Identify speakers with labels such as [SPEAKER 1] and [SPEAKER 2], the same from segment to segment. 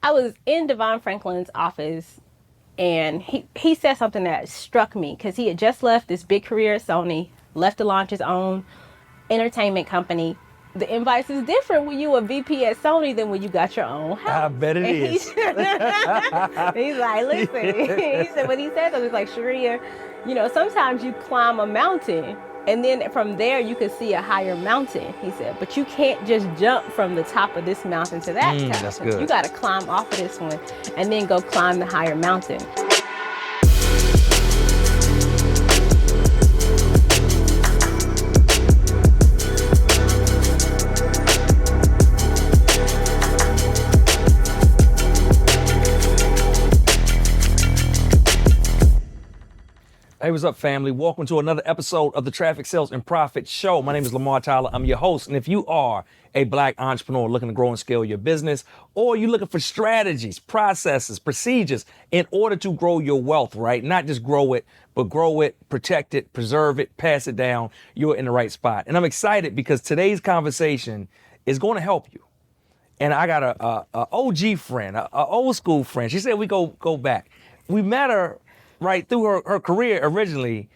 [SPEAKER 1] I was in DeVon Franklin's office, and he said something that struck me because he had just left this big career at Sony, left to launch his own entertainment company. The invites is different when you a VP at Sony than when you got your own house.
[SPEAKER 2] I bet it is.
[SPEAKER 1] He's like, listen, he said, when he said that, he's like, Charreah, sometimes you climb a mountain and then from there you can see a higher mountain, he said, but you can't just jump from the top of this mountain to that top.
[SPEAKER 2] That's good.
[SPEAKER 1] You got to climb off of this one and then go climb the higher mountain.
[SPEAKER 2] Hey, what's up, family? Welcome to another episode of the Traffic Sales and Profit Show. My name is Lamar. I'm your host. And if you are a Black entrepreneur looking to grow and scale your business, or you're looking for strategies, processes, procedures in order to grow your wealth, right? Not just grow it, but grow it, protect it, preserve it, pass it down, you're in the right spot. And I'm excited because today's conversation is going to help you. And I got a OG friend, a old school friend. She said we go back. We met her right through her career originally,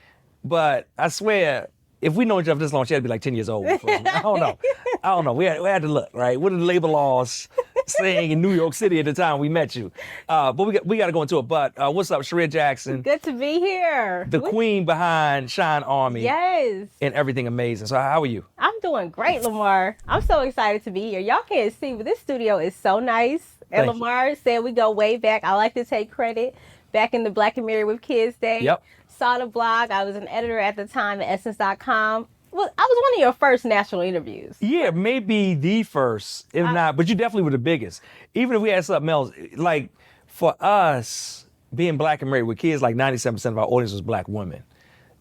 [SPEAKER 2] but I swear, if we know each other this long, she had to be like 10 years old. I don't know. We had to look, right? What are the labor laws saying in New York City at the time we met you? But we got to go into it. But what's up, Charreah Jackson?
[SPEAKER 1] Good to be here.
[SPEAKER 2] The queen behind Shine Army.
[SPEAKER 1] Yes.
[SPEAKER 2] And everything amazing. So how are you?
[SPEAKER 1] I'm doing great, Lamar. I'm so excited to be here. Y'all can't see, but this studio is so nice. And
[SPEAKER 2] Thank
[SPEAKER 1] Lamar said we go way back. I like to take credit. Back in the Black and Married with Kids day.
[SPEAKER 2] Yep.
[SPEAKER 1] Saw the blog. I was an editor at the time at Essence.com. Well, I was one of your first national interviews.
[SPEAKER 2] Yeah, maybe the first, if not, but you definitely were the biggest. Even if we had something else, like for us, being Black and Married with Kids, like 97% of our audience was Black women.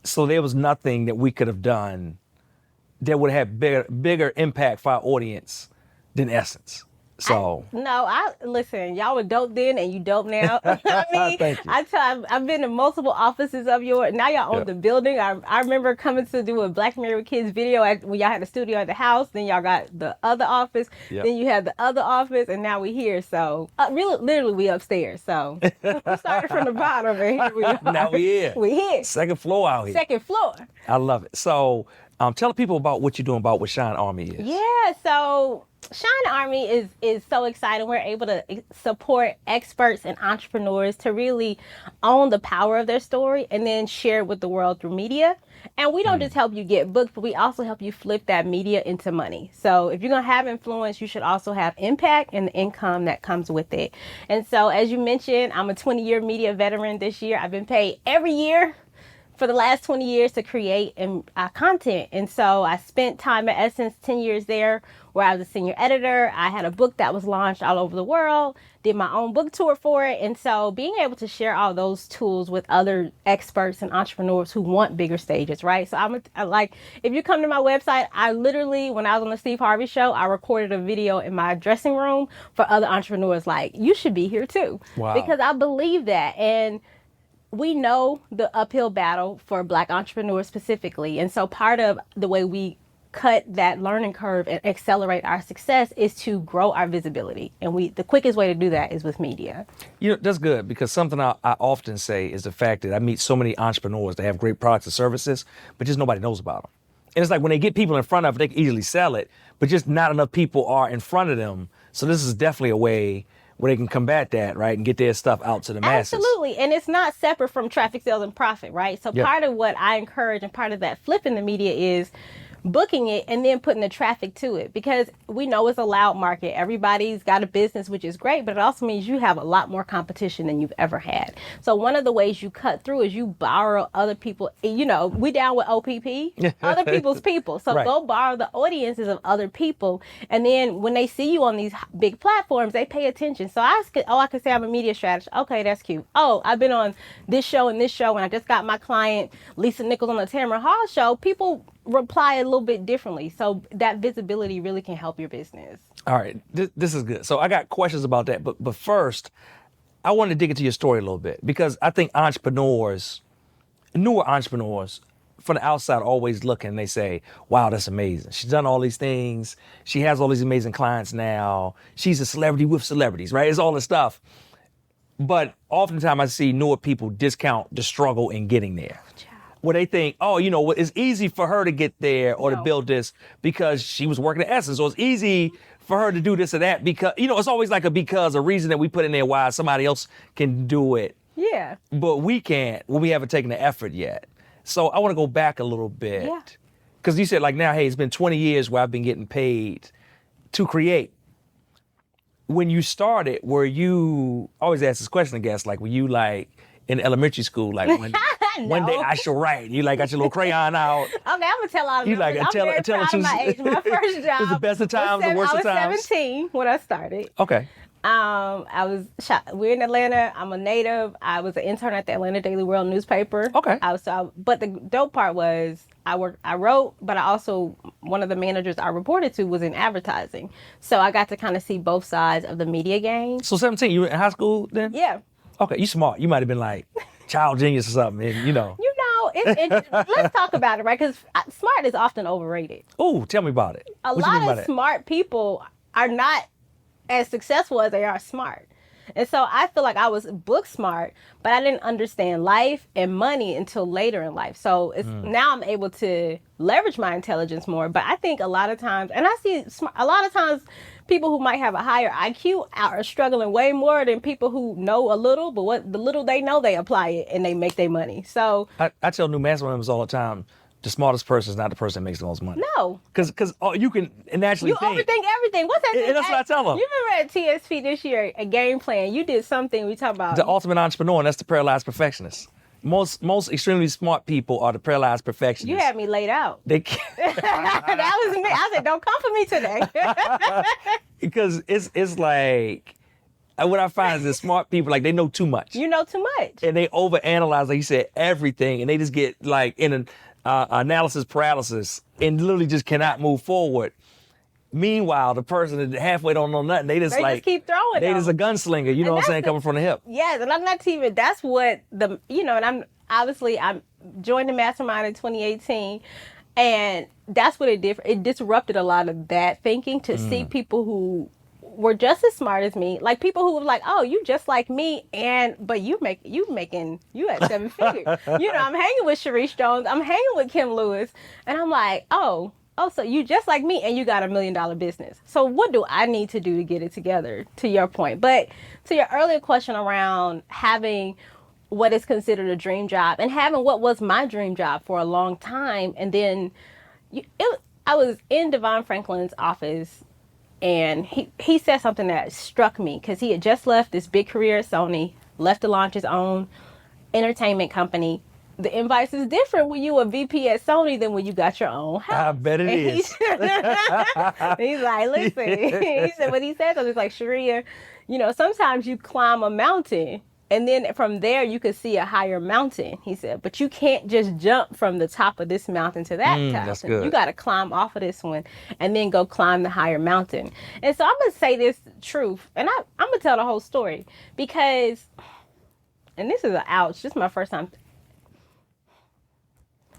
[SPEAKER 2] So there was nothing that we could have done that would have bigger impact for our audience than Essence. So
[SPEAKER 1] listen, y'all were dope then and you dope now. I mean,
[SPEAKER 2] Thank you.
[SPEAKER 1] I've been in multiple offices of yours. Now y'all own the building. I remember coming to do a Black Married with Kids video when y'all had the studio at the house. Then y'all got the other office.
[SPEAKER 2] Yep.
[SPEAKER 1] Then you had the other office, and now we here. So literally we upstairs. So we started from the bottom, and here we are.
[SPEAKER 2] Now we here.
[SPEAKER 1] We here.
[SPEAKER 2] Second floor out here.
[SPEAKER 1] Second floor.
[SPEAKER 2] I love it. So tell people about what you're doing, about what Shine Army is.
[SPEAKER 1] Yeah, so Shine Army is so exciting. We're able to support experts and entrepreneurs to really own the power of their story and then share it with the world through media. And we don't just help you get booked, but we also help you flip that media into money. So if you're going to have influence, you should also have impact and the income that comes with it. And so as you mentioned, I'm a 20-year media veteran this year. I've been paid every year for the last 20 years to create content. And so I spent time at Essence, 10 years there, where I was a senior editor. I had a book that was launched all over the world, did my own book tour for it. And so being able to share all those tools with other experts and entrepreneurs who want bigger stages, right? So if you come to my website, I literally, when I was on the Steve Harvey show, I recorded a video in my dressing room for other entrepreneurs like, you should be here too.
[SPEAKER 2] Wow.
[SPEAKER 1] Because I believe that. And we know the uphill battle for Black entrepreneurs specifically. And so part of the way we cut that learning curve and accelerate our success is to grow our visibility. And the quickest way to do that is with media.
[SPEAKER 2] That's good, because something I often say is the fact that I meet so many entrepreneurs that have great products and services, but just nobody knows about them. And it's like when they get people in front of it, they can easily sell it, but just not enough people are in front of them. So this is definitely a way where they can combat that, right, and get their stuff out to the masses.
[SPEAKER 1] Absolutely, and it's not separate from traffic, sales, and profit, right? So part of what I encourage and part of that flip in the media is booking it and then putting the traffic to it, because we know it's a loud market. Everybody's got a business, which is great, but it also means you have a lot more competition than you've ever had. So one of the ways you cut through is you borrow other people. We down with OPP, other people's people. So
[SPEAKER 2] Right.
[SPEAKER 1] Go borrow the audiences of other people. And then when they see you on these big platforms, they pay attention. So I can say I'm a media strategist. Okay, that's cute. Oh, I've been on this show and I just got my client, Lisa Nichols, on the Tamara Hall show. People reply a little bit differently. So that visibility really can help your business.
[SPEAKER 2] All right, this is good. So I got questions about that, but first, I want to dig into your story a little bit, because I think newer entrepreneurs, from the outside always look and they say, wow, that's amazing. She's done all these things. She has all these amazing clients now. She's a celebrity with celebrities, right? It's all this stuff. But oftentimes I see newer people discount the struggle in getting there. Where they think, oh, you know, it's easy for her to get there or to build this because she was working at Essence. So it's easy for her to do this or that because, you know, it's always like a reason that we put in there why somebody else can do it.
[SPEAKER 1] Yeah.
[SPEAKER 2] But we can't when we haven't taken the effort yet. So I want to go back a little bit.
[SPEAKER 1] Yeah.
[SPEAKER 2] Because you said like now, hey, it's been 20 years where I've been getting paid to create. When you started, were you, I always ask this question, I guess, like, were you like in elementary school, like one day I shall write. You like got your little crayon out.
[SPEAKER 1] Okay, I'm gonna tell all the
[SPEAKER 2] You like
[SPEAKER 1] I'm
[SPEAKER 2] tell
[SPEAKER 1] very proud of my age. My first job
[SPEAKER 2] was the best of times, the worst of times.
[SPEAKER 1] I was 17 when I started.
[SPEAKER 2] Okay.
[SPEAKER 1] We're in Atlanta. I'm a native. I was an intern at the Atlanta Daily World newspaper.
[SPEAKER 2] Okay.
[SPEAKER 1] But the dope part was I wrote, but I also, one of the managers I reported to was in advertising. So I got to kind of see both sides of the media game.
[SPEAKER 2] So 17, you were in high school then?
[SPEAKER 1] Yeah.
[SPEAKER 2] Okay, you smart. You might have been like child genius or something, and you know.
[SPEAKER 1] Let's talk about it, right? Because smart is often overrated.
[SPEAKER 2] Ooh, tell me about it.
[SPEAKER 1] A
[SPEAKER 2] What you mean
[SPEAKER 1] lot
[SPEAKER 2] by
[SPEAKER 1] of
[SPEAKER 2] that?
[SPEAKER 1] smart people are not as successful as they are smart. And so I feel like I was book smart, but I didn't understand life and money until later in life. So now I'm able to leverage my intelligence more. But I think a lot of times, and I see a lot of times people who might have a higher IQ are struggling way more than people who know a little, but what the little they know, they apply it and they make their money. So
[SPEAKER 2] I tell new mastermind members all the time, the smartest person is not the person that makes the most money.
[SPEAKER 1] no.
[SPEAKER 2] Because you can naturally
[SPEAKER 1] You
[SPEAKER 2] think.
[SPEAKER 1] overthink everything. What's that?
[SPEAKER 2] And that's what I tell them.
[SPEAKER 1] You remember at TSP this year, a game plan, you did something we talk about.
[SPEAKER 2] The ultimate entrepreneur, and that's the paralyzed perfectionist. Most extremely smart people are the paralyzed perfectionists.
[SPEAKER 1] You had me laid out.
[SPEAKER 2] They can't.
[SPEAKER 1] That was me. I said, don't come for me today.
[SPEAKER 2] Because it's like, what I find is that smart people, like, they know too much.
[SPEAKER 1] You know too much.
[SPEAKER 2] And they overanalyze, like you said, everything. And they just get, like, in an analysis paralysis and literally just cannot move forward. Meanwhile, the person that halfway don't know nothing, they just
[SPEAKER 1] keep throwing
[SPEAKER 2] They
[SPEAKER 1] them.
[SPEAKER 2] just a gunslinger, you know what I'm saying, coming from the hip.
[SPEAKER 1] Yes, and I'm not even, that's what and I'm joined the Mastermind in 2018. And that's what it did. It disrupted a lot of that thinking to see people who were just as smart as me, like people who were like, "Oh, you just like me," but you at 7 figures. I'm hanging with Sharice Jones, I'm hanging with Kim Lewis, and I'm like, oh, so you just like me, and you got $1 million business. So what do I need to do to get it together? To your point, but to your earlier question around having what is considered a dream job and having what was my dream job for a long time, and then I was in DeVon Franklin's office. And he said something that struck me because he had just left this big career at Sony, left to launch his own entertainment company. The invoice is different when you a VP at Sony than when you got your own house.
[SPEAKER 2] I bet it is.
[SPEAKER 1] He's like, listen, he said, when he said something, it's like, Charreah, sometimes you climb a mountain and then from there you could see a higher mountain. He said, but you can't just jump from the top of this mountain to that mountain.
[SPEAKER 2] That's good.
[SPEAKER 1] You got to climb off of this one and then go climb the higher mountain. And so I'm going to say this truth, and I'm going to tell the whole story because, and this is an ouch, this is my first time.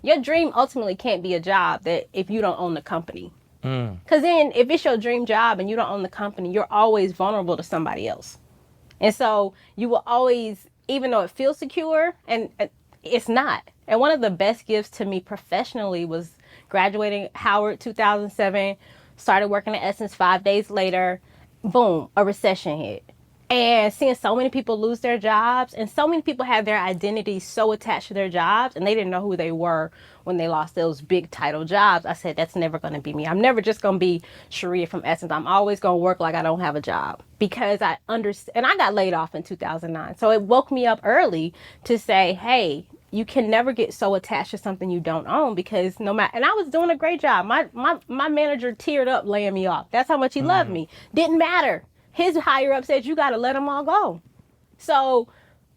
[SPEAKER 1] Your dream ultimately can't be a job that if you don't own the company. Because then if it's your dream job and you don't own the company, you're always vulnerable to somebody else. And so you will always, even though it feels secure, and it's not. And one of the best gifts to me professionally was graduating Howard 2007, started working at Essence 5 days later, boom, a recession hit. And seeing so many people lose their jobs, and so many people had their identities so attached to their jobs, and they didn't know who they were when they lost those big title jobs. I said, that's never going to be me. I'm never just going to be Charreah from Essence. I'm always going to work like I don't have a job because I understand. And I got laid off in 2009. So it woke me up early to say, hey, you can never get so attached to something you don't own because no matter, and I was doing a great job. My manager teared up laying me off. That's how much he loved me. Didn't matter. His higher up said, you got to let them all go. So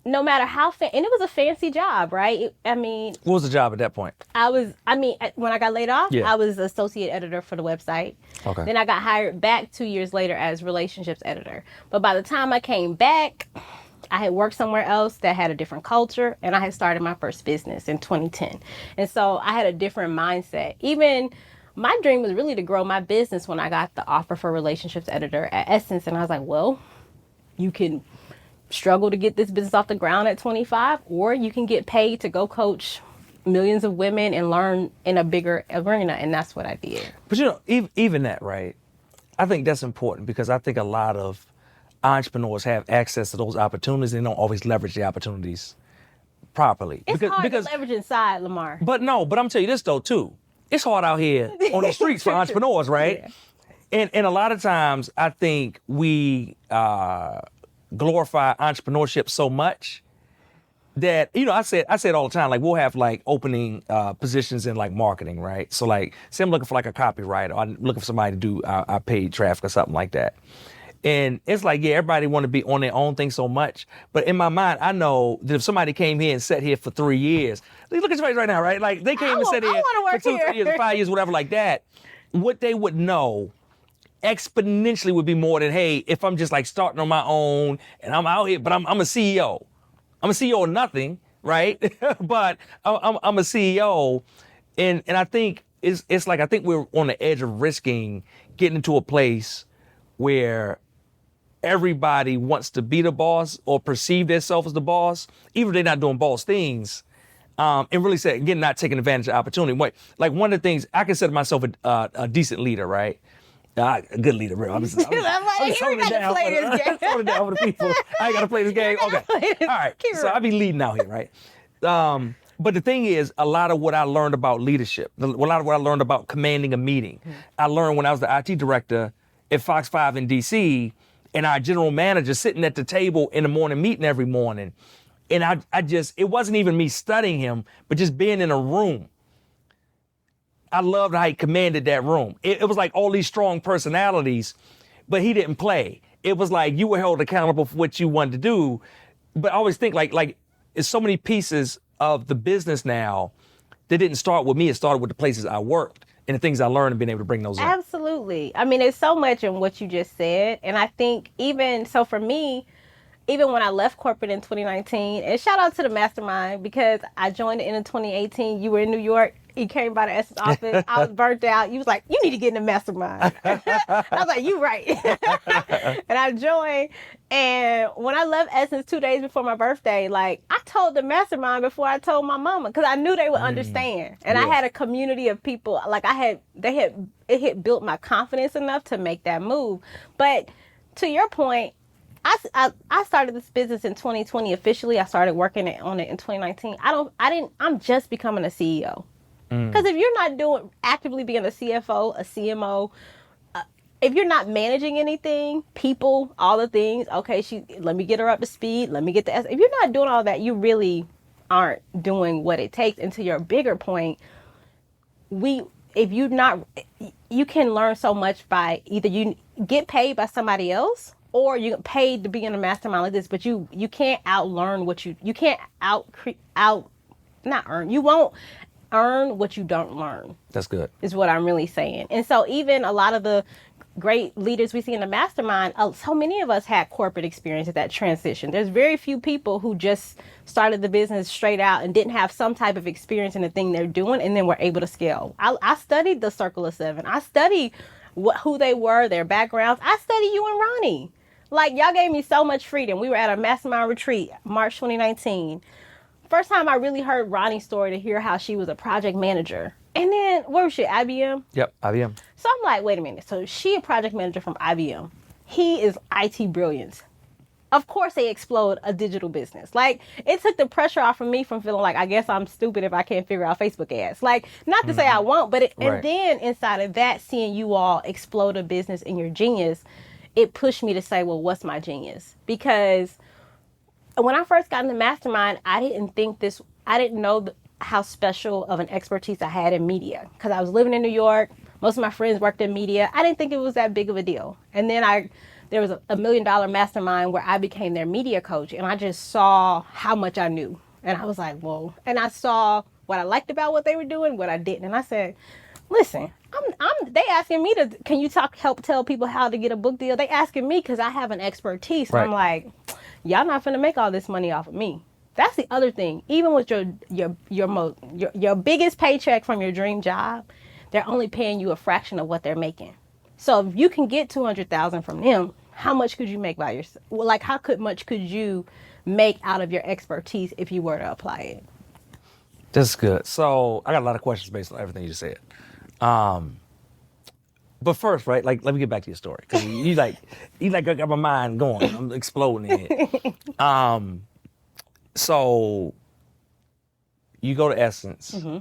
[SPEAKER 1] no matter how, and it was a fancy job, right? What
[SPEAKER 2] was the job at that point?
[SPEAKER 1] when I got laid off,
[SPEAKER 2] Yeah.
[SPEAKER 1] I was associate editor for the website.
[SPEAKER 2] Okay.
[SPEAKER 1] Then I got hired back 2 years later as relationships editor. But by the time I came back, I had worked somewhere else that had a different culture, and I had started my first business in 2010. And so I had a different mindset. Even my dream was really to grow my business when I got the offer for relationships editor at Essence. And I was like, well, you can struggle to get this business off the ground at 25, or you can get paid to go coach millions of women and learn in a bigger arena. And that's what I did.
[SPEAKER 2] But you know, even that, right? I think that's important because I think a lot of entrepreneurs have access to those opportunities. They don't always leverage the opportunities properly.
[SPEAKER 1] It's hard to leverage inside, Lamar.
[SPEAKER 2] But I'm telling you this though too. It's hard out here on the streets for entrepreneurs, right? Yeah. And a lot of times I think we glorify entrepreneurship so much that, you know, I said all the time, like we'll have like opening positions in like marketing, right? So like, say I'm looking for like a copywriter, or I'm looking for somebody to do our paid traffic or something like that. And it's like, yeah, everybody want to be on their own thing so much. But in my mind, I know that if somebody came here and sat here for 3 years, look at your face right now, right? Like they came and sat here for 2, 3 years, 5 years, whatever like that. What they would know exponentially would be more than, hey, if I'm just like starting on my own and I'm out here, but I'm a CEO. I'm a CEO of nothing, right? But I'm a CEO. And I think it's like, I think we're on the edge of risking getting into a place where everybody wants to be the boss or perceive themselves as the boss, even if they're not doing boss things, and really say, again, not taking advantage of opportunity. Like one of the things, I consider myself a decent leader, right? A good leader, real. I'm just throwing it down for the people. I ain't got to play this game. Okay. All right. So I be leading out here, right? But the thing is, a lot of what I learned about leadership, a lot of what I learned about commanding a meeting, I learned when I was the IT director at Fox 5 in DC, and our general manager sitting at the table in the morning meeting every morning. And I just, it wasn't even me studying him, but just being in a room. I loved how he commanded that room. It was like all these strong personalities, but he didn't play. It was like you were held accountable for what you wanted to do. But I always think like it's so many pieces of the business now that didn't start with me. It started with the places I worked and the things I learned and being able to bring those in.
[SPEAKER 1] Absolutely. I mean, there's so much in what you just said. And I think so for me, even when I left corporate in 2019, and shout out to the Mastermind because I joined it in 2018. You were in New York. You came by the Essence office. I was burnt out. You was like, you need to get in the Mastermind. I was like, you right. And I joined. And when I left Essence 2 days before my birthday, like I told the Mastermind before I told my mama because I knew they would understand. And I had a community of people. Like it had built my confidence enough to make that move. But to your point, I started this business in 2020 officially. I started working on it in 2019. I'm just becoming a CEO. Because if you're not actively being a CFO, a CMO, if you're not managing anything, people, all the things, okay, let me get her up to speed. Let me get if you're not doing all that, you really aren't doing what it takes. And to your bigger point, you can learn so much by either you get paid by somebody else or you get paid to be in a mastermind like this, but you can't outlearn you can't you won't earn what you don't learn.
[SPEAKER 2] That's good.
[SPEAKER 1] Is what I'm really saying. And so even a lot of the great leaders we see in the Mastermind, so many of us had corporate experience at that transition. There's very few people who just started the business straight out and didn't have some type of experience in the thing they're doing and then were able to scale. I studied the Circle of Seven. I studied who they were, their backgrounds. I studied you and Ronnie. Like, y'all gave me so much freedom. We were at a Mastermind retreat, March 2019. First time I really heard Ronnie's story to hear how she was a project manager. And then, where was she, IBM?
[SPEAKER 2] Yep, IBM.
[SPEAKER 1] So I'm like, wait a minute. So she a project manager from IBM. He is IT brilliance. Of course they explode a digital business. Like, it took the pressure off of me from feeling like, I guess I'm stupid if I can't figure out Facebook ads. Like, not to say I won't, but and then inside of that, seeing you all explode a business in your genius, it pushed me to say, well, what's my genius? Because when I first got in the Mastermind, I didn't know how special of an expertise I had in media because I was living in New York. Most of my friends worked in media. I didn't think it was that big of a deal. And then there was a $1 million mastermind where I became their media coach, and I just saw how much I knew. And I was like, whoa. And I saw what I liked about what they were doing, what I didn't. And I said, listen, they asking me can you help tell people how to get a book deal? They asking me because I have an expertise.
[SPEAKER 2] Right.
[SPEAKER 1] I'm like, y'all not finna make all this money off of me. That's the other thing. Even with your biggest paycheck from your dream job, they're only paying you a fraction of what they're making. So if you can get 200,000 from them, how much could you make by yourself? Well, like much could you make out of your expertise if you were to apply it?
[SPEAKER 2] That's good. So I got a lot of questions based on everything you just said. But first, right, like let me get back to your story, because you got my mind going. I'm exploding in here. So you go to Essence. Mm-hmm.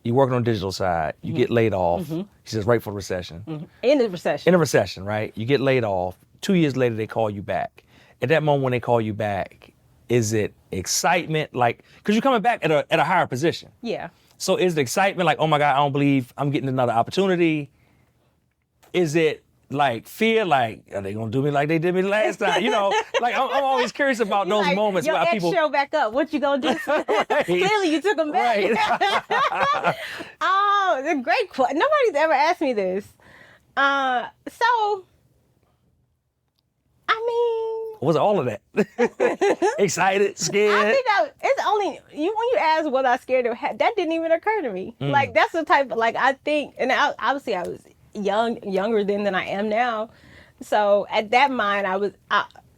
[SPEAKER 2] You're working on the digital side. You get laid off. Mm-hmm. She says right for the recession. Mm-hmm.
[SPEAKER 1] In the recession.
[SPEAKER 2] In a recession, right? You get laid off. 2 years later, they call you back. At that moment when they call you back, is it excitement? Like, because you're coming back at a higher position.
[SPEAKER 1] Yeah.
[SPEAKER 2] So is the excitement like, oh my God, I don't believe I'm getting another opportunity? Is it like fear, like, are they gonna do me like they did me last time? You know, like I'm always curious about those moments
[SPEAKER 1] your
[SPEAKER 2] where people
[SPEAKER 1] show back up. What you gonna do?
[SPEAKER 2] Right.
[SPEAKER 1] Clearly, you took them back.
[SPEAKER 2] Right.
[SPEAKER 1] Oh, it's a great question. Nobody's ever asked me this. So, I mean,
[SPEAKER 2] was all of that? Excited, scared?
[SPEAKER 1] I think it's only you when you ask was I scared of that didn't even occur to me. Like that's the type of, like, I think, and obviously I was younger then than I am now. So at that mind,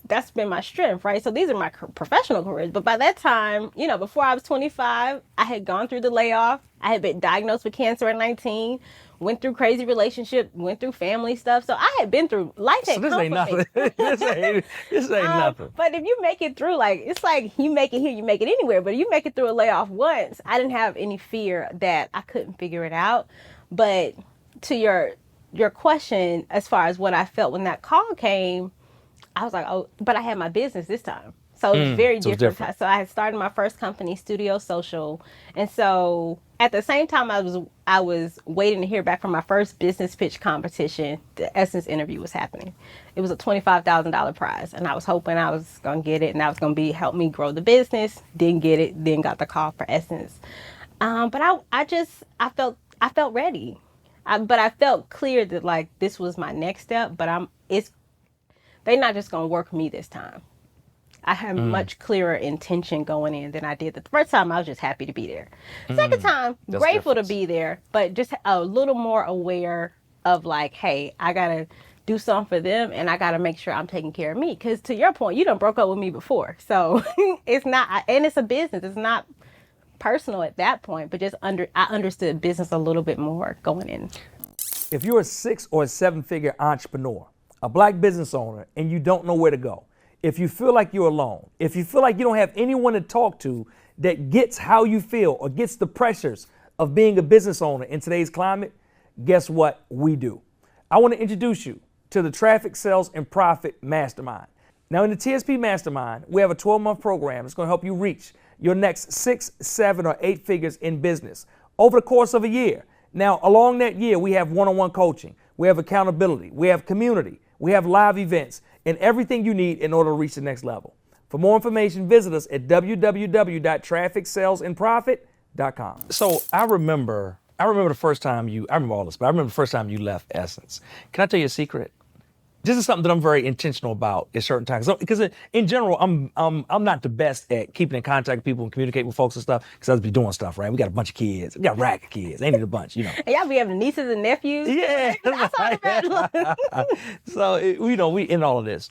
[SPEAKER 1] that's been my strength, right? So these are my professional careers. But by that time, before I was 25, I had gone through the layoff. I had been diagnosed with cancer at 19, went through crazy relationship, went through family stuff. So I had been through life. So
[SPEAKER 2] this ain't nothing. this ain't nothing.
[SPEAKER 1] But if you make it through, like, it's like you make it here, you make it anywhere. But if you make it through a layoff once, I didn't have any fear that I couldn't figure it out. But to your question, as far as what I felt when that call came, I was like, oh, but I had my business this time. So it was very different. So I had started my first company, Studio Social. And so at the same time I was waiting to hear back from my first business pitch competition, the Essence interview was happening. It was a $25,000 prize. And I was hoping I was going to get it, and that was going to help me grow the business. Didn't get it, then got the call for Essence. But I felt ready. But I felt clear that, like, this was my next step, but they're not just going to work me this time. I had much clearer intention going in than I did the first time. I was just happy to be there. Second time, grateful to be there, but just a little more aware of, like, hey, I got to do something for them, and I got to make sure I'm taking care of me. Because to your point, you done broke up with me before. So it's not, and it's a business. It's not personal at that point, but I understood business a little bit more going in.
[SPEAKER 2] If you're a 6 or 7 figure entrepreneur, a Black business owner, and you don't know where to go, if you feel like you're alone, if you feel like you don't have anyone to talk to that gets how you feel or gets the pressures of being a business owner in today's climate, guess what we do? I want to introduce you to the Traffic Sales and Profit Mastermind. Now, in the TSP Mastermind, we have a 12-month program that's going to help you reach your next 6, 7, or 8 figures in business over the course of a year. Now, along that year, we have one-on-one coaching, we have accountability, we have community, we have live events, and everything you need in order to reach the next level. For more information, visit us at www.trafficsalesandprofit.com. So I remember the first time I remember all this, but I remember the first time you left Essence. Can I tell you a secret? This is something that I'm very intentional about at certain times. Because in general, I'm not the best at keeping in contact with people and communicating with folks and stuff, because I just be doing stuff, right? We got a bunch of kids. We got a rack of kids. Ain't it a bunch,
[SPEAKER 1] And y'all be having nieces and nephews.
[SPEAKER 2] Yeah. So, we in all of this.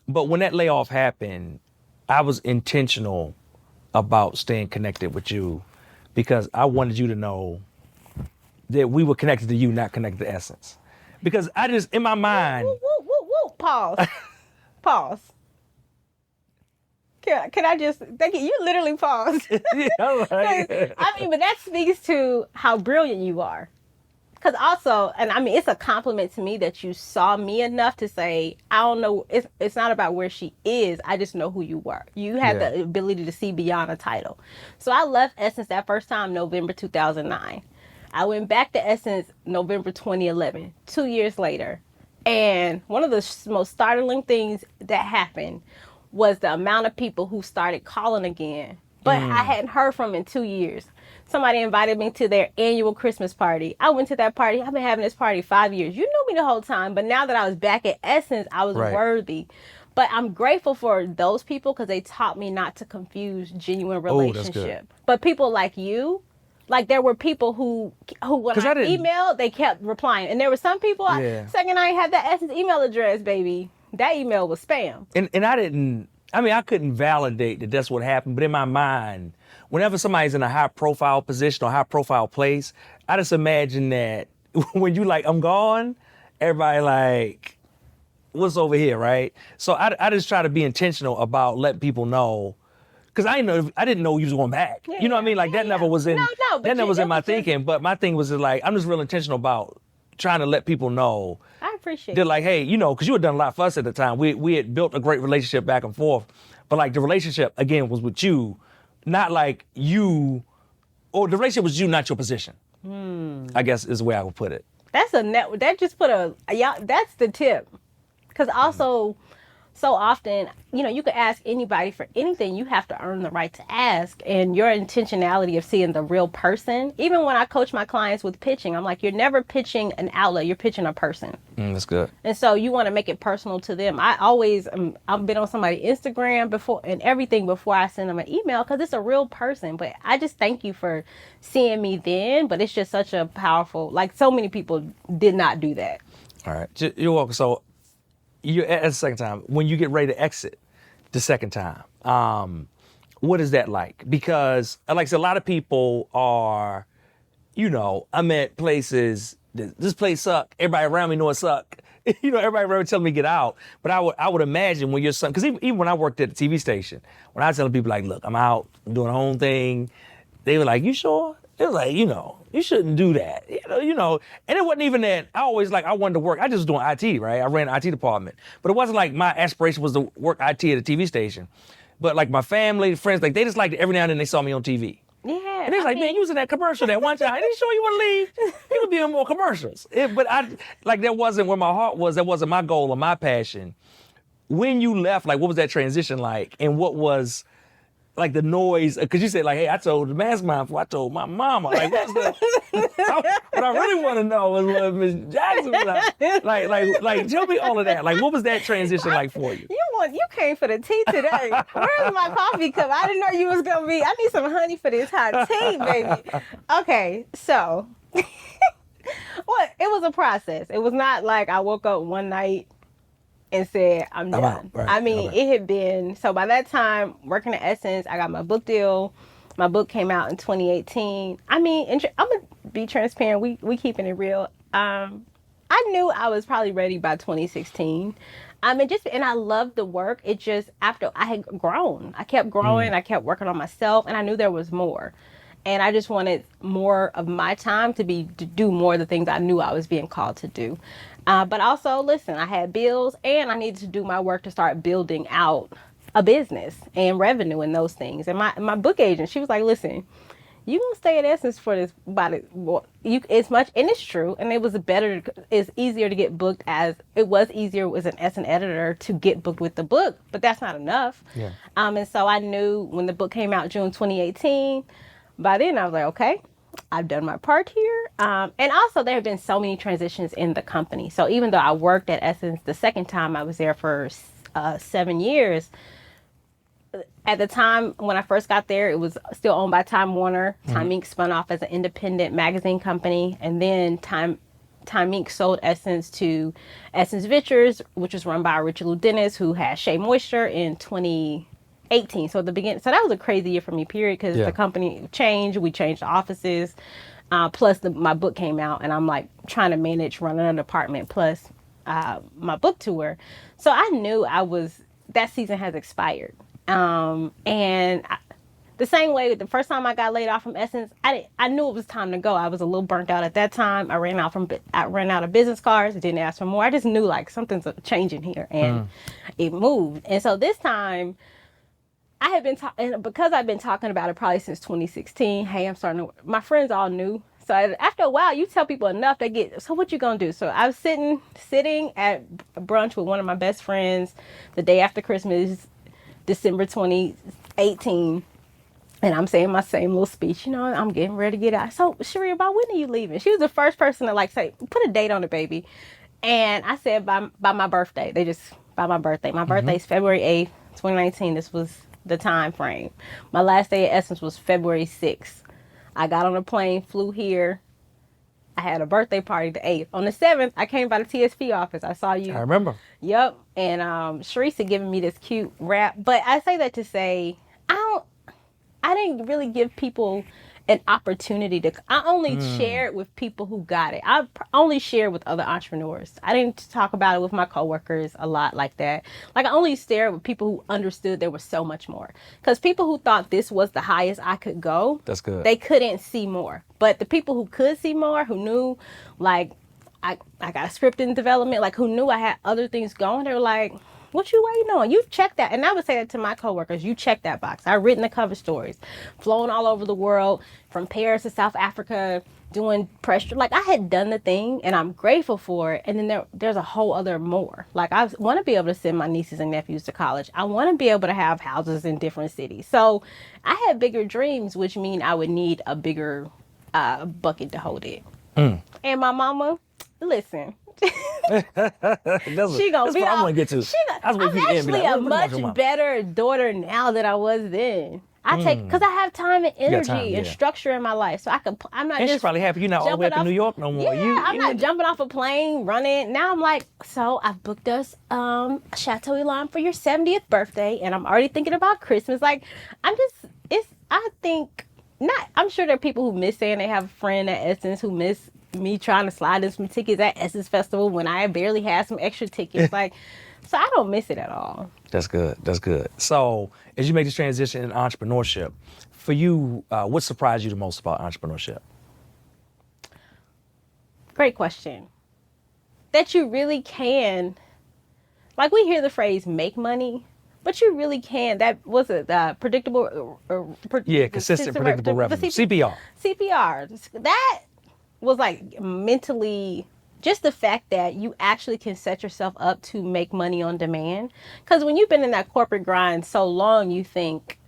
[SPEAKER 2] But when that layoff happened, I was intentional about staying connected with you, because I wanted you to know that we were connected to you, not connected to Essence. Because I just, in my mind...
[SPEAKER 1] Pause. Can I just thank you? You literally paused.
[SPEAKER 2] Yeah, right.
[SPEAKER 1] But that speaks to how brilliant you are. Because also, and it's a compliment to me that you saw me enough to say, I don't know, it's not about where she is. I just know who you were. You had the ability to see beyond a title. So I left Essence that first time, November 2009. I went back to Essence November 2011, 2 years later. And one of the most startling things that happened was the amount of people who started calling again. But I hadn't heard from in 2 years. Somebody invited me to their annual Christmas party. I went to that party. I've been having this party 5 years. You knew me the whole time. But now that I was back at Essence, I was worthy. But I'm grateful for those people because they taught me not to confuse genuine
[SPEAKER 2] Oh, that's good.
[SPEAKER 1] relationship. But people like you, like there were people who when
[SPEAKER 2] 'Cause
[SPEAKER 1] I
[SPEAKER 2] I didn't-
[SPEAKER 1] emailed, they kept replying. And there were some people,
[SPEAKER 2] Yeah.
[SPEAKER 1] second I had that Essence email address, baby, that email was spam.
[SPEAKER 2] And I couldn't validate that that's what happened, but in my mind, whenever somebody's in a high profile position or high profile place, I just imagine that when you like, I'm gone, everybody like, what's over here, right? So I just try to be intentional about letting people know, because I didn't know you was going back. You know what I mean? Like that never was in
[SPEAKER 1] but
[SPEAKER 2] that never was in my
[SPEAKER 1] it was
[SPEAKER 2] thinking. But my thing was just like, I'm just real intentional about trying to let people know.
[SPEAKER 1] I appreciate
[SPEAKER 2] They're
[SPEAKER 1] it.
[SPEAKER 2] like, hey, because you had done a lot for us at the time. We had built a great relationship back and forth. But like the relationship, again, was with you, not like you, or the relationship was you, not your position. I guess is the way I would put it.
[SPEAKER 1] That's that just put that's the tip. Because also, so often, you could ask anybody for anything. You have to earn the right to ask. And your intentionality of seeing the real person, even when I coach my clients with pitching, I'm like, you're never pitching an outlet, you're pitching a person.
[SPEAKER 2] That's good.
[SPEAKER 1] And so you want to make it personal to them. I always, I've been on somebody's Instagram before and everything before I send them an email because it's a real person. But I just thank you for seeing me then. But it's just such a powerful, like so many people did not do that.
[SPEAKER 2] All right. You're welcome. So you're at the second time. When you get ready to exit the second time, what is that like? Because like I said, a lot of people are, I'm at places, this place suck. Everybody around me know it suck. Everybody around me telling me to get out. But I would imagine when your son, because even when I worked at the TV station, when I was telling people like, look, I'm out, I'm doing a own thing, they were like, you sure? It was like, you shouldn't do that. And it wasn't even that I wanted to work. I just was doing IT, right? I ran the IT department. But it wasn't like my aspiration was to work IT at a TV station. But like my family, friends, like they just liked it every now and then they saw me on TV.
[SPEAKER 1] Yeah.
[SPEAKER 2] And they was like, man, you was in that commercial that one time. I didn't sure you want to leave. You would be in more commercials. But that wasn't where my heart was. That wasn't my goal or my passion. When you left, like what was that transition like? And what was like the noise, because you said like, hey, I told the Mastermind before I told my mama. Like, what's the, what I really want to know is what Miss Jackson was like, tell me all of that. Like, what was that transition like for you?
[SPEAKER 1] You came for the tea today. Where's my coffee cup? I didn't know you was going to be, I need some honey for this hot tea, baby. Okay, so, it was a process. It was not like I woke up one night and said, I'm done.
[SPEAKER 2] Right.
[SPEAKER 1] I mean, It had been, so by that time, working at Essence, I got my book deal. My book came out in 2018. I mean, I'm going to be transparent. We keeping it real. I knew I was probably ready by 2016. And I loved the work. It just, after I had grown, I kept growing. I kept working on myself, and I knew there was more. And I just wanted more of my time to do more of the things I knew I was being called to do. But also, listen, I had bills and I needed to do my work to start building out a business and revenue and those things. And my book agent, she was like, listen, you gonna stay at Essence for this, it's much, and it's true. And it's easier to get booked as an Essence editor to get booked with the book, but that's not enough.
[SPEAKER 2] Yeah.
[SPEAKER 1] And so I knew when the book came out June 2018, by then I was like, okay, I've done my part here. And also there have been so many transitions in the company. So even though I worked at Essence the second time, I was there for 7 years. At the time when I first got there, it was still owned by Time Warner. Time Inc. spun off as an independent magazine company. And then Time Inc. sold Essence to Essence Ventures, which was run by Richard Lou Dennis, who had Shea Moisture in 2018. So at the beginning, so that was a crazy year for me, period, because the company changed. We changed the offices. Plus my book came out, and I'm like trying to manage running an department plus my book tour. So I knew that season has expired. The same way the first time I got laid off from Essence, I knew it was time to go. I was a little burnt out at that time. I ran out of business cards. Didn't ask for more. I just knew like something's changing here, and it moved. And so this time, I had been talking, because I've been talking about it probably since 2016. Hey, I'm starting to. My friends all knew. So after a while, you tell people enough, they get. So what you gonna do? So I was sitting at brunch with one of my best friends the day after Christmas, December 2018. And I'm saying my same little speech, I'm getting ready to get out. So, Charreah, about when are you leaving? She was the first person to say, put a date on it, baby. And I said by my birthday. They just by my birthday. My birthday's February 8th, 2019. This was the time frame. My last day at Essence was February 6th. I got on a plane, flew here. I had a birthday party the 8th. On the 7th, I came by the TSP office. I saw you.
[SPEAKER 2] I remember.
[SPEAKER 1] Yep. And Sharice had given me this cute wrap. But I say that to say, I didn't really give people an opportunity to, I only shared with people who got it. I only shared with other entrepreneurs. I didn't talk about it with my coworkers a lot like that. Like I only shared with people who understood there was so much more. Because people who thought this was the highest I could go,
[SPEAKER 2] that's good.
[SPEAKER 1] They couldn't see more. But the people who could see more, who knew, like, I got a script in development, like who knew I had other things going, they were like, what you waiting on? You've checked that. And I would say that to my coworkers, you checked that box. I've written the cover stories, flown all over the world, from Paris to South Africa, doing press. Like I had done the thing and I'm grateful for it. And then there's a whole other more. Like I want to be able to send my nieces and nephews to college. I want to be able to have houses in different cities. So I had bigger dreams, which mean I would need a bigger bucket to hold it. And my mama, listen. She gonna be.
[SPEAKER 2] I'm actually
[SPEAKER 1] a much better daughter now than I was then. Because I have time and energy and structure in my life, so I'm not.
[SPEAKER 2] And
[SPEAKER 1] just
[SPEAKER 2] she's probably happy you're not all the way up to New York no more.
[SPEAKER 1] Yeah, I'm not jumping off a plane, running. Now I'm like, so I've booked us Chateau Elan for your 70th birthday, and I'm already thinking about Christmas. Like, I'm sure there are people who miss saying they have a friend at Essence who miss me trying to slide in some tickets at Essence Festival when I barely had some extra tickets. Like, so I don't miss it at all.
[SPEAKER 2] That's good. That's good. So as you make this transition in entrepreneurship, for you, what surprised you the most about entrepreneurship?
[SPEAKER 1] Great question. That you really can, like we hear the phrase make money, but you really can. That was predictable.
[SPEAKER 2] Consistent, predictable revenue. CPR.
[SPEAKER 1] CPR. That was like mentally, just the fact that you actually can set yourself up to make money on demand. Because when you've been in that corporate grind so long, you think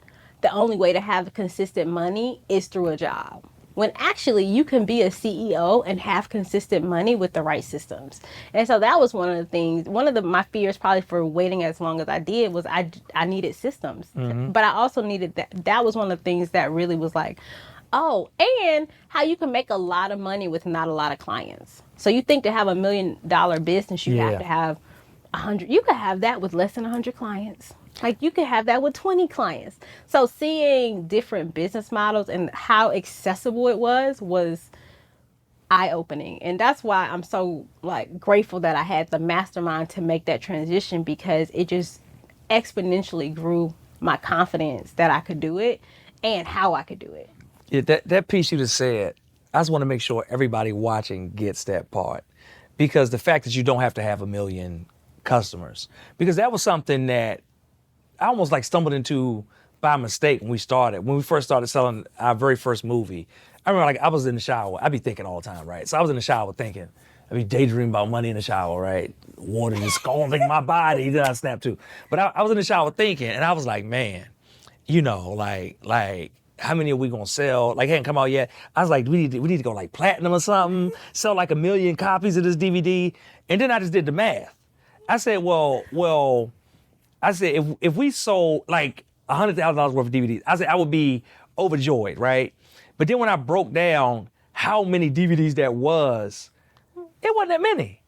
[SPEAKER 1] the only way to have consistent money is through a job. When actually you can be a CEO and have consistent money with the right systems. And so that was one of the things, my fears probably for waiting as long as I did was I needed systems. But I also needed that was one of the things that really was like, oh, and how you can make a lot of money with not a lot of clients. So you think to have $1 million business, you have to have 100. You could have that with less than 100 clients. Like you could have that with 20 clients. So seeing different business models and how accessible it was eye-opening. And that's why I'm so like grateful that I had the mastermind to make that transition, because it just exponentially grew my confidence that I could do it and how I could do it.
[SPEAKER 2] Yeah, that piece you just said, I just want to make sure everybody watching gets that part, because the fact that you don't have to have 1 million customers, because that was something that I almost like stumbled into by mistake when we first started selling our very first movie. I remember like I was in the shower. I'd be thinking all the time, right? So I was in the shower thinking, I'd be daydreaming about money in the shower, right? Water just scalding my body. Then I snapped too. But I was in the shower thinking, and I was like, man, like how many are we gonna sell? Like, it hadn't come out yet. I was like, we need to go like platinum or something, sell like 1 million copies of this DVD. And then I just did the math. I said, if we sold like $100,000 worth of DVDs, I said I would be overjoyed, right? But then when I broke down how many DVDs that was, it wasn't that many.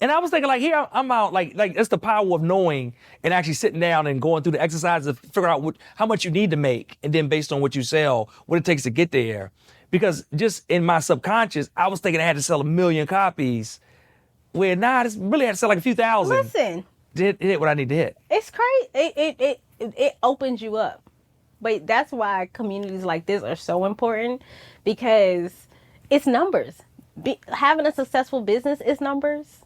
[SPEAKER 2] And I was thinking, like, here I'm out, like it's the power of knowing and actually sitting down and going through the exercise to figure out how much you need to make, and then based on what you sell, what it takes to get there. Because just in my subconscious, I was thinking I had to sell 1 million copies, where I just really had to sell like a few thousand.
[SPEAKER 1] Listen,
[SPEAKER 2] hit what I need to hit.
[SPEAKER 1] It's crazy. It opens you up. But that's why communities like this are so important, because it's numbers. Having a successful business is numbers.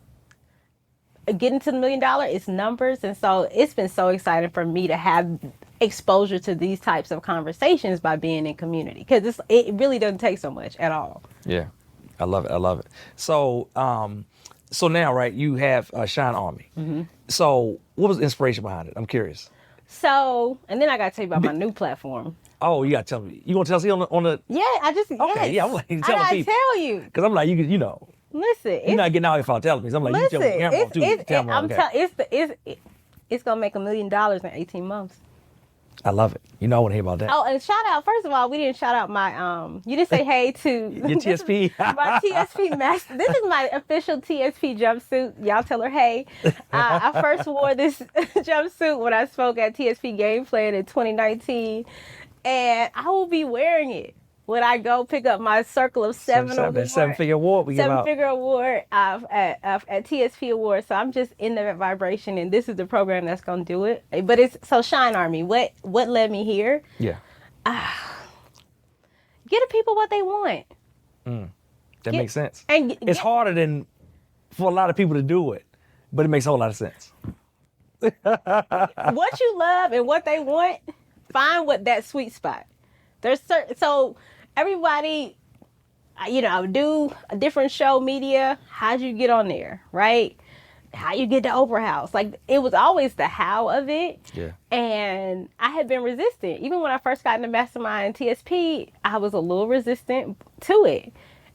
[SPEAKER 1] Getting to the $1 million is numbers. And so it's been so exciting for me to have exposure to these types of conversations by being in community, because it really doesn't take so much at all.
[SPEAKER 2] Yeah, I love it. So now, right, you have Shine Army. Mm-hmm. So what was the inspiration behind it? I'm curious.
[SPEAKER 1] So, and then I got to tell you about my new platform.
[SPEAKER 2] Oh, you got to tell me. You going to tell us on the?
[SPEAKER 1] Yeah,
[SPEAKER 2] Okay, yeah, I'm like, tell
[SPEAKER 1] I
[SPEAKER 2] people.
[SPEAKER 1] tell you.
[SPEAKER 2] Because I'm like, you know.
[SPEAKER 1] Listen.
[SPEAKER 2] You're not getting out here without telling me. So I'm like,
[SPEAKER 1] listen,
[SPEAKER 2] you tell me.
[SPEAKER 1] it's going to make $1 million in 18 months.
[SPEAKER 2] I love it. You know I want to hear about that.
[SPEAKER 1] Oh, and shout out, first of all, we didn't shout out my, you didn't say hey to
[SPEAKER 2] Your TSP.
[SPEAKER 1] my TSP master. This is my official TSP jumpsuit. Y'all tell her hey. I first wore this jumpsuit when I spoke at TSP Game Plan in 2019, and I will be wearing it when I go pick up my Circle of Seven award.
[SPEAKER 2] That 7-figure award we give out.
[SPEAKER 1] 7-figure award at TSP Awards. So I'm just in that vibration, and this is the program that's going to do it. But it's so Shine Army. What led me here?
[SPEAKER 2] Yeah.
[SPEAKER 1] Get the people what they want.
[SPEAKER 2] That makes sense.
[SPEAKER 1] And
[SPEAKER 2] it's harder than for a lot of people to do it, but it makes a whole lot of sense.
[SPEAKER 1] What you love and what they want, find what that sweet spot. There's certain, so everybody, do a different show media. How'd you get on there, right? How you get to Oprah House? Like, it was always the how of it.
[SPEAKER 2] Yeah.
[SPEAKER 1] And I had been resistant. Even when I first got into Mastermind and TSP, I was a little resistant to it.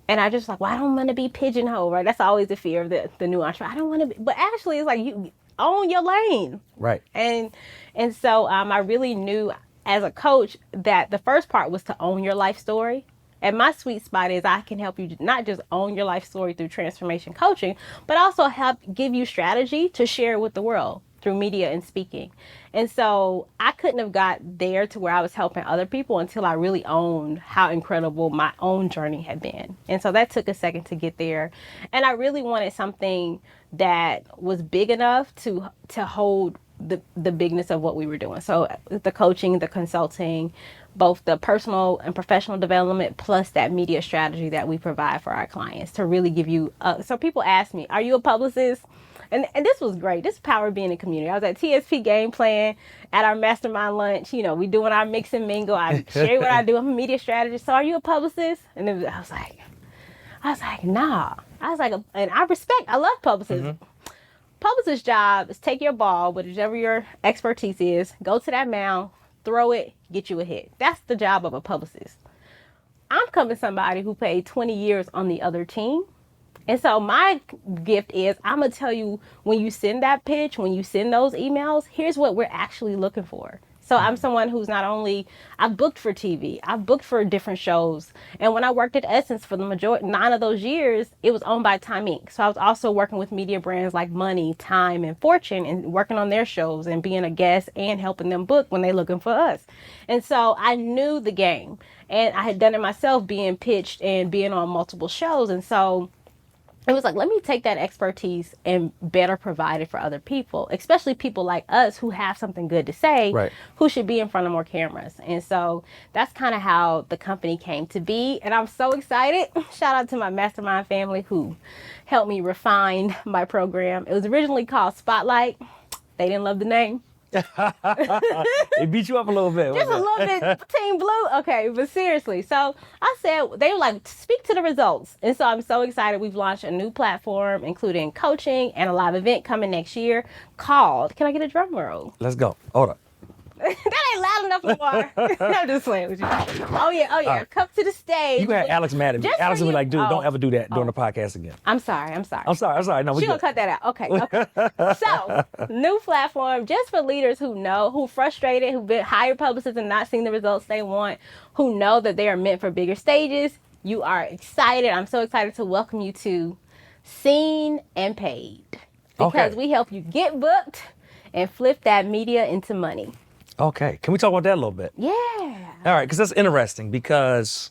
[SPEAKER 1] And I just like, well, I don't want to be pigeonholed, right? That's always the fear of the new entrepreneur. I don't want to be, but actually it's like you own your lane.
[SPEAKER 2] Right.
[SPEAKER 1] And so I really knew as a coach that the first part was to own your life story. And my sweet spot is I can help you not just own your life story through transformation coaching, but also help give you strategy to share with the world through media and speaking. And so I couldn't have got there to where I was helping other people until I really owned how incredible my own journey had been. And so that took a second to get there. And I really wanted something that was big enough to hold the bigness of what we were doing. So the coaching, the consulting, both the personal and professional development, plus that media strategy that we provide for our clients to really give you. So people ask me, are you a publicist? And this was great. This is power of being in community. I was at TSP Game Plan at our mastermind lunch. We doing our mix and mingle. I share what I do. I'm a media strategist. So are you a publicist? And I was like, nah. I love publicists. Mm-hmm. Publicist's job is take your ball, whatever your expertise is, go to that mound, throw it, get you a hit. That's the job of a publicist. I'm coming somebody who played 20 years on the other team. And so my gift is I'm going to tell you when you send that pitch, when you send those emails, here's what we're actually looking for. So I'm someone who's not only, I've booked for TV, I've booked for different shows. And when I worked at Essence for the majority, 9 of those years, it was owned by Time Inc. So I was also working with media brands like Money, Time, and Fortune and working on their shows and being a guest and helping them book when they're looking for us. And so I knew the game and I had done it myself being pitched and being on multiple shows. And so it was like, let me take that expertise and better provide it for other people, especially people like us who have something good to say, right, who should be in front of more cameras. And so that's kind of how the company came to be. And I'm so excited. Shout out to my mastermind family who helped me refine my program. It was originally called Spotlight. They didn't love the name.
[SPEAKER 2] It beat you up a little bit.
[SPEAKER 1] Just a little bit, Team Blue. Okay, but seriously. So I said, they were like, speak to the results. And so I'm so excited. We've launched a new platform, including coaching and a live event coming next year called, can I get a drum roll?
[SPEAKER 2] Let's go. Hold up.
[SPEAKER 1] That ain't loud enough, Lamar. I'm just playing with you. Oh, yeah. Right. Come to the stage.
[SPEAKER 2] You can have Alex mad at me. Alex will be like, dude, don't ever do that during the podcast again.
[SPEAKER 1] I'm sorry.
[SPEAKER 2] No, we
[SPEAKER 1] She's going to cut that out. Okay. So, new platform just for leaders who frustrated, who've been hired publicists and not seeing the results they want, who know that they are meant for bigger stages. You are excited. I'm so excited to welcome you to Seen and Paid. Because we help you get booked and flip that media into money.
[SPEAKER 2] Okay. Can we talk about that a little bit?
[SPEAKER 1] Yeah.
[SPEAKER 2] All right, because that's interesting because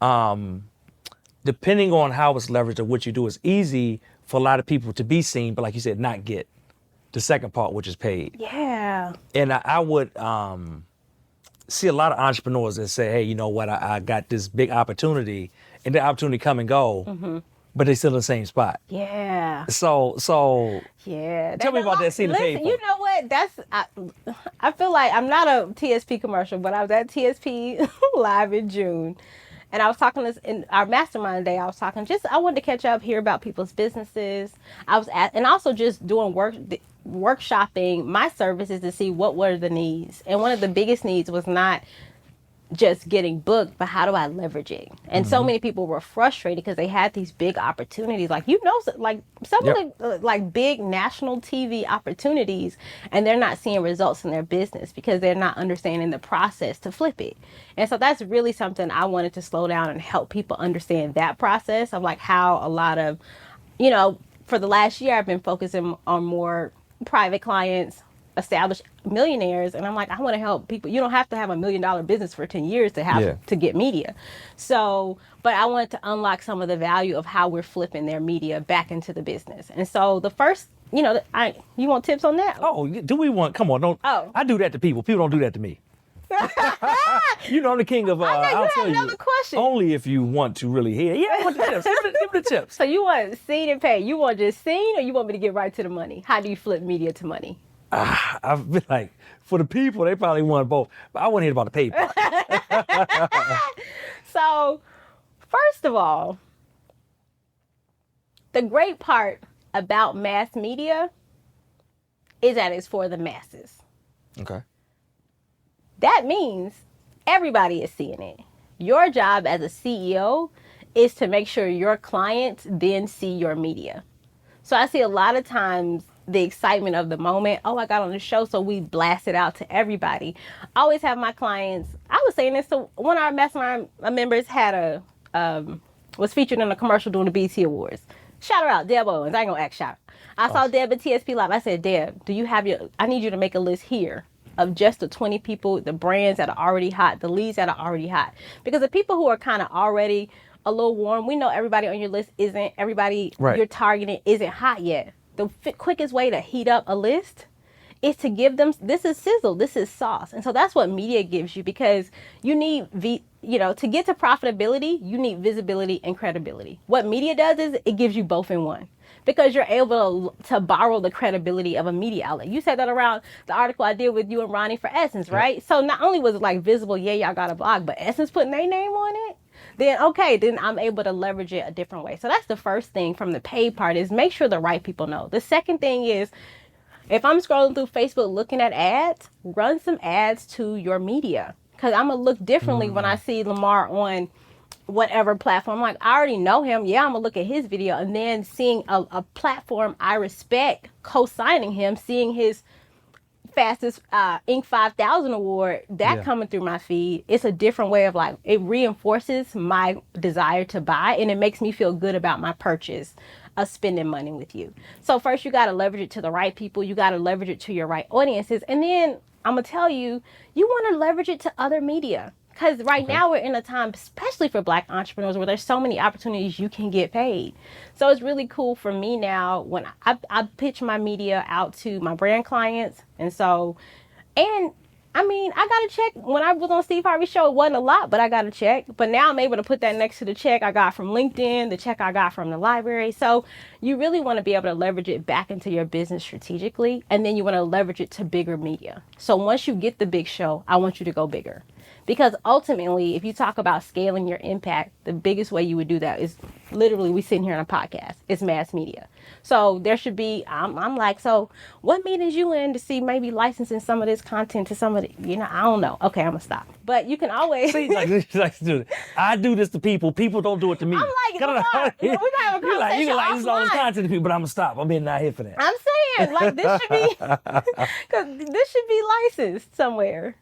[SPEAKER 2] depending on how it's leveraged or what you do, it's easy for a lot of people to be seen, but like you said, not get the second part, which is paid.
[SPEAKER 1] Yeah.
[SPEAKER 2] And I would see a lot of entrepreneurs that say, hey, you know what, I got this big opportunity, and the opportunity come and go, mm-hmm, but they still in the same spot.
[SPEAKER 1] Yeah.
[SPEAKER 2] So
[SPEAKER 1] yeah.
[SPEAKER 2] Tell me about that scene.
[SPEAKER 1] Listen, you know what? I feel like I'm not a TSP commercial, but I was at TSP live in June. And I was talking this in our mastermind day. I was talking I wanted to catch up, hear about people's businesses. And also just doing workshopping my services to see what were the needs. And one of the biggest needs was not just getting booked, but how do I leverage it? And so many people were frustrated because they had these big opportunities, like, like some
[SPEAKER 2] Yep.
[SPEAKER 1] of the like big national TV opportunities, and they're not seeing results in their business because they're not understanding the process to flip it. And so that's really something I wanted to slow down and help people understand, that process of like how a lot of, for the last year, I've been focusing on more private clients, established millionaires, and I'm like, I want to help people. You don't have to have $1 million business for 10 years to have to get media. So, but I wanted to unlock some of the value of how we're flipping their media back into the business. And so the first, you want tips on that?
[SPEAKER 2] Oh, do we want? Come on, don't.
[SPEAKER 1] Oh.
[SPEAKER 2] I do that to people. People don't do that to me. I'm the king of.
[SPEAKER 1] I know you
[SPEAKER 2] I'll
[SPEAKER 1] had
[SPEAKER 2] tell
[SPEAKER 1] another
[SPEAKER 2] you.
[SPEAKER 1] question.
[SPEAKER 2] Only if you want to really hear. Yeah, I want the tips. Give me the tips.
[SPEAKER 1] So you want seen and paid? You want just seen, or you want me to get right to the money? How do you flip media to money?
[SPEAKER 2] I've been like, for the people, they probably want both. But I want to hear about the paper.
[SPEAKER 1] So, first of all, the great part about mass media is that it's for the masses.
[SPEAKER 2] Okay.
[SPEAKER 1] That means everybody is seeing it. Your job as a CEO is to make sure your clients then see your media. So I see a lot of times the excitement of the moment. Oh, I got on the show, so we blast it out to everybody. I always have my clients. I was saying this to one of our Mastermind members was featured in a commercial during the BET Awards. Shout her out, Deb Owens. I ain't gonna act shout. I saw Deb at TSP Live. I said, Deb, I need you to make a list here of just the 20 people, the brands that are already hot, the leads that are already hot. Because the people who are kind of already a little warm, we know everybody on your list everybody you're targeting isn't hot yet. The quickest way to heat up a list is to give them, this is sizzle, this is sauce. And so that's what media gives you, because you need, to get to profitability, you need visibility and credibility. What media does is it gives you both in one, because you're able to borrow the credibility of a media outlet. You said that around the article I did with you and Ronnie for Essence, right? So not only was it like visible, yeah, y'all got a blog, but Essence putting their name on it, then I'm able to leverage it a different way. So that's the first thing from the paid part, is make sure the right people know. The second thing is, if I'm scrolling through Facebook looking at ads, run some ads to your media, because I'm going to look differently when I see Lamar on whatever platform. Like, I already know him. Yeah, I'm going to look at his video, and then seeing a platform I respect co-signing him, seeing his fastest Inc. 5000 award, coming through my feed. It's a different way of like, it reinforces my desire to buy, and it makes me feel good about my purchase of spending money with you. So first, you got to leverage it to the right people. You got to leverage it to your right audiences. And then I'm going to tell you, you want to leverage it to other media. Because now we're in a time, especially for Black entrepreneurs, where there's so many opportunities you can get paid. So it's really cool for me now when I pitch my media out to my brand clients. And I mean, I got a check. When I was on Steve Harvey's show, it wasn't a lot, but I got a check. But now I'm able to put that next to the check I got from LinkedIn, the check I got from the library. So you really want to be able to leverage it back into your business strategically. And then you want to leverage it to bigger media. So once you get the big show, I want you to go bigger. Because ultimately, if you talk about scaling your impact, the biggest way you would do that is literally, we sitting here on a podcast. It's mass media. So there should be, I'm like, so what meetings you in to see maybe licensing some of this content to some of the, I don't know. Okay, I'm going to stop. But you can always.
[SPEAKER 2] See, I do this to people. People don't do it to me.
[SPEAKER 1] I'm like, Lamar, we might have a conversation
[SPEAKER 2] you can license all this
[SPEAKER 1] offline.
[SPEAKER 2] content to people, but I'm going to stop. I'm not here for that.
[SPEAKER 1] I'm saying, like, this should be, because this should be licensed somewhere.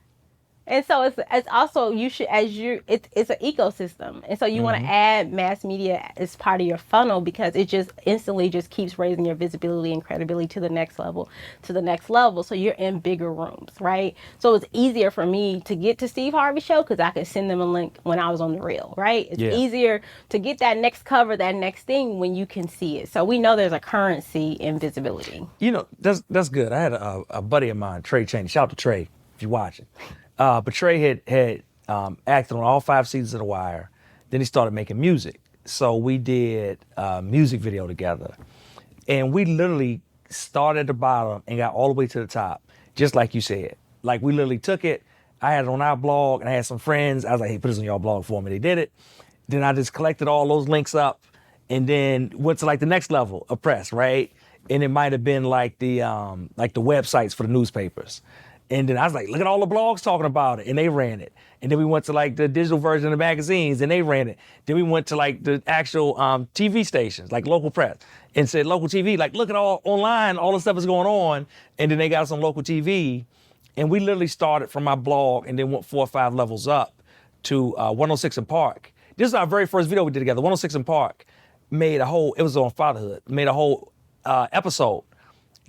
[SPEAKER 1] And so it's also, it's an ecosystem. And so you want to add mass media as part of your funnel, because it just instantly just keeps raising your visibility and credibility to the next level. So you're in bigger rooms, right? So it's easier for me to get to Steve Harvey's show because I could send them a link when I was on the reel, right? It's easier to get that next cover, that next thing, when you can see it. So we know there's a currency in visibility.
[SPEAKER 2] That's good. I had a buddy of mine, Trey Cheney. Shout out to Trey if you're watching. But Trey had acted on all 5 seasons of The Wire. Then he started making music. So we did a music video together. And we literally started at the bottom and got all the way to the top, just like you said. Like, we literally took it. I had it on our blog, and I had some friends. I was like, hey, put this on your blog for me. They did it. Then I just collected all those links up and then went to like the next level of press, right? And it might have been like the websites for the newspapers. And then I was like, look at all the blogs talking about it, and they ran it. And then we went to like the digital version of the magazines, and they ran it. Then we went to like the actual TV stations, like local press, and said local TV, like look at all online, all the stuff is going on. And then they got us on local TV, and we literally started from my blog and then went 4 or 5 levels up to 106 in Park. This is our very first video we did together. 106 in Park made a whole, it was on fatherhood, made a whole episode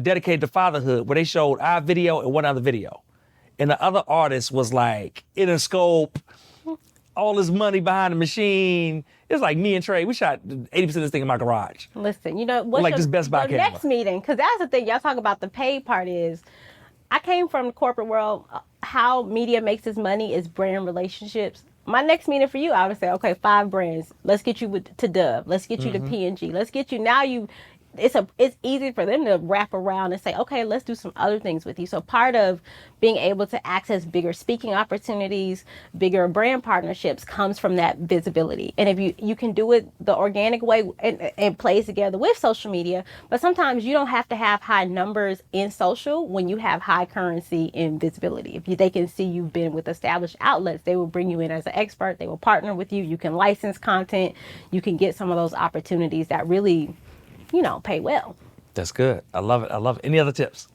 [SPEAKER 2] dedicated to fatherhood where they showed our video and one other video. And the other artist was like Interscope, all this money behind the machine. It was like me and Trey, we shot 80% of this thing in my garage.
[SPEAKER 1] Listen, you know, what's
[SPEAKER 2] like this Best Buy camera.
[SPEAKER 1] Next meeting, because that's the thing, y'all talk about the paid part is, I came from the corporate world. How media makes its money is brand relationships. My next meeting for you, I would say, okay, 5 brands. Let's get you to Dove. Let's get you to P&G. Let's get you, now you, it's easy for them to wrap around and say, okay, let's do some other things with you. So part of being able to access bigger speaking opportunities, bigger brand partnerships comes from that visibility. And if you can do it the organic way and plays together with social media, but sometimes you don't have to have high numbers in social when you have high currency in visibility. If they can see you've been with established outlets, they will bring you in as an expert. They will partner with you. You can license content. You can get some of those opportunities that really, you know, pay well.
[SPEAKER 2] That's good. I love it. I love it. Any other tips?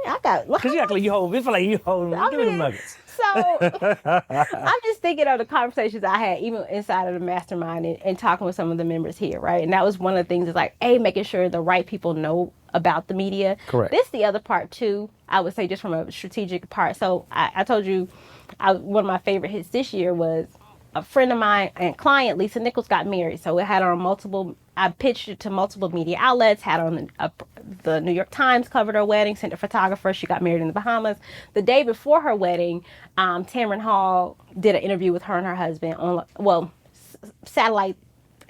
[SPEAKER 1] I got.
[SPEAKER 2] Because you act like you hold. It feel like you hold. Give me the nuggets.
[SPEAKER 1] So I'm just thinking of the conversations I had even inside of the mastermind and talking with some of the members here, right? And that was one of the things is like, making sure the right people know about the media.
[SPEAKER 2] Correct.
[SPEAKER 1] This the other part too, I would say just from a strategic part. So I told you one of my favorite hits this year was a friend of mine and client, Lisa Nichols, got married. So it had on I pitched it to multiple media outlets, had on the New York Times covered her wedding, sent a photographer. She got married in the Bahamas. The day before her wedding, Tamron Hall did an interview with her and her husband satellite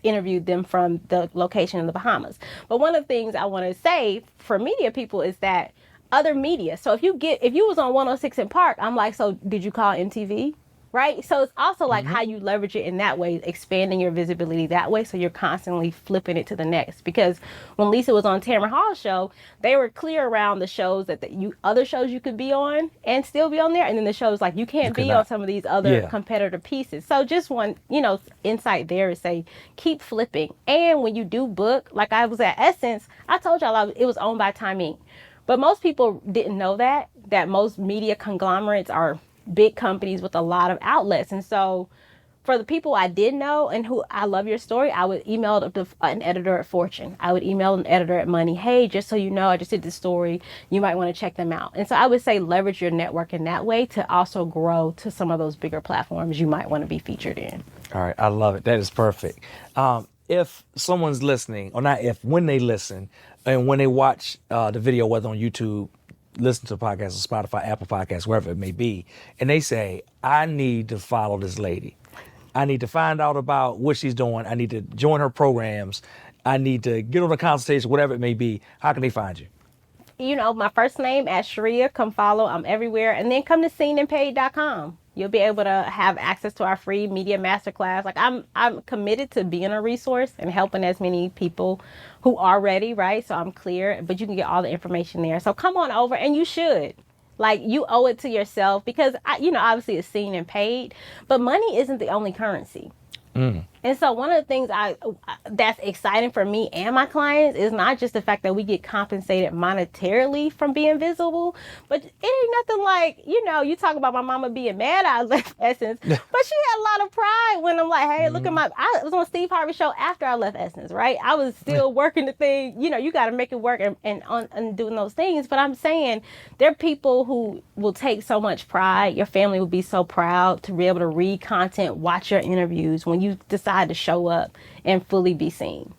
[SPEAKER 1] interviewed them from the location in the Bahamas. But one of the things I want to say for media people is that other media. So if you was on 106 in Park, I'm like, so did you call MTV? Right? So it's also like how you leverage it in that way, expanding your visibility that way. So you're constantly flipping it to the next. Because when Lisa was on Tamron Hall's show, they were clear around the shows that other shows you could be on and still be on there. And then the shows like you can't be on some of these other competitor pieces. So just one, insight there is say, keep flipping. And when you do book, like I was at Essence, I told y'all it was owned by Time Inc. But most people didn't know that most media conglomerates are big companies with a lot of outlets. And so for the people I did know and who I love your story, I would email an editor at Fortune. I would email an editor at Money. Hey, just so you know, I just did this story. You might want to check them out. And so I would say leverage your network in that way to also grow to some of those bigger platforms you might want to be featured in.
[SPEAKER 2] All right. I love it. That is perfect. If someone's listening, or not if, when they listen and when they watch the video, whether on YouTube, listen to podcasts on Spotify, Apple Podcasts, wherever it may be, and they say, I need to follow this lady. I need to find out about what she's doing. I need to join her programs. I need to get on a consultation, whatever it may be. How can they find you?
[SPEAKER 1] My first name at Charreah. Come follow. I'm everywhere. And then come to seenandpaid.com. You'll be able to have access to our free media masterclass. Like I'm committed to being a resource and helping as many people who are ready, right? So I'm clear, but you can get all the information there. So come on over, and you should. Like, you owe it to yourself because, obviously it's seen and paid, but money isn't the only currency. And so one of the things that's exciting for me and my clients is not just the fact that we get compensated monetarily from being visible, but it ain't nothing like, you talk about my mama being mad I left Essence, but she had a lot of pride when I'm like, hey, look at I was on Steve Harvey's show after I left Essence, right? I was still working the thing, you got to make it work and doing those things. But I'm saying there are people who will take so much pride. Your family will be so proud to be able to read content, watch your interviews when you decide to show up and fully be seen.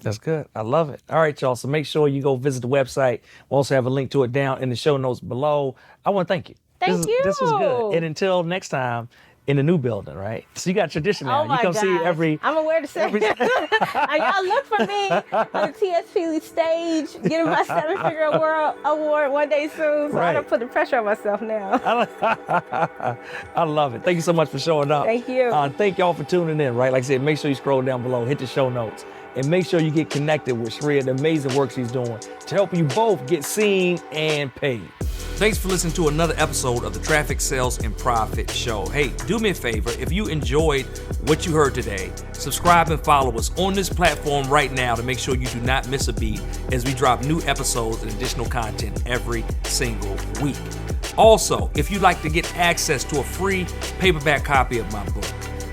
[SPEAKER 2] That's good. I love it. All right, y'all. So make sure you go visit the website. We'll also have a link to it down in the show notes below. I want to thank you.
[SPEAKER 1] Thank you.
[SPEAKER 2] This was good. And until next time, in the new building, right? So you got tradition now.
[SPEAKER 1] Oh,
[SPEAKER 2] you come see every.
[SPEAKER 1] I'm gonna wear the same. Y'all look for me on the TSP stage, getting my 7-figure award one day soon. So I don't put the pressure on myself now.
[SPEAKER 2] I love it. Thank you so much for showing up.
[SPEAKER 1] Thank you.
[SPEAKER 2] Thank y'all for tuning in, right? Like I said, make sure you scroll down below, hit the show notes, and make sure you get connected with Charreah, the amazing work she's doing to help you both get seen and paid. Thanks for listening to another episode of the Traffic Sales and Profit Show. Hey, do me a favor. If you enjoyed what you heard today, subscribe and follow us on this platform right now to make sure you do not miss a beat as we drop new episodes and additional content every single week. Also, if you'd like to get access to a free paperback copy of my book,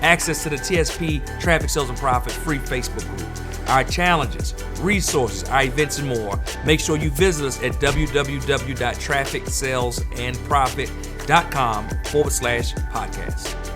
[SPEAKER 2] access to the TSP Traffic Sales and Profit free Facebook group, our challenges, resources, our events, and more, make sure you visit us at www.trafficsalesandprofit.com/podcast.